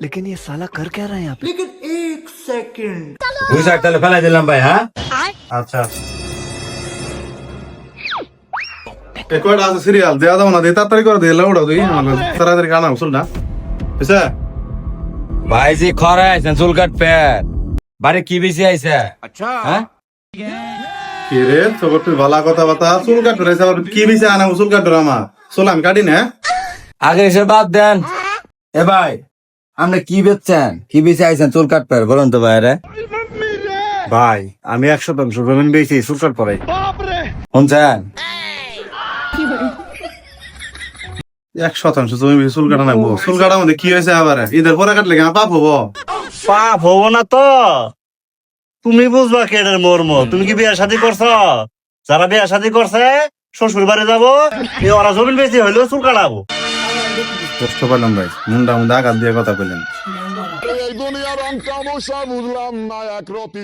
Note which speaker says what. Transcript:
Speaker 1: लेकिन ये साला कर क्या रहा है यहाँ पे?
Speaker 2: लेकिन एक सेकंड।
Speaker 3: দুই শাক তাহলে ফেলাই দিলাম ভাই, হ্যাঁ? আচ্ছা
Speaker 4: এ কয়টা আছে সিরিয়াল দেয়া দাও না, দিয়ে তাড়াতাড়ি করে দিয়ে লাউডা তুই আমার তাড়াতাড়ি কানা উসুল না বুঝছে?
Speaker 3: ভাইজি খরা আইছেন চুল কাটবে, বাড়ি কি বেশি আইছে? আচ্ছা হ্যাঁ,
Speaker 4: কি রে তোর তুই ভালা কথা বাতা চুল কাট রে আবার কি বিছে আনা উসুল কাট রে আমার চুল আমি কাটি না।
Speaker 3: আগে এসে বাদ দেন। এ ভাই আপনি কি বেচছেন, কি বেশি আইছেন চুল কাটবে বলুন তো ভাই রে?
Speaker 5: ভাই আমি 100% জমিন বেশি সুকার পড়াই।
Speaker 3: শুনছেন?
Speaker 4: 100% তুমি বেশি চুল কাটা না চুল কাটার মধ্যে কি হয়েছে আবার ঈদের পরে কাটলে কি আমার পাপ হবো?
Speaker 5: পাপ হবো না তো, তুমি বুঝবা কেডের মর্ম। তুমি কি বিয়ে শাদী করছ? যারা বিয়ে শাদী করছে শ্বশুর বাড়ি যাবো, ওরা জমিন বেশি হইলেও চুল কাটাবো।
Speaker 4: কষ্ট পেলাম ভাই, মুন্ডা মুন্ডা আঘাত দিয়ে কথা বললেন।
Speaker 6: এই দুনিয়ার রং তামাশা বুঝলাম না একরতি।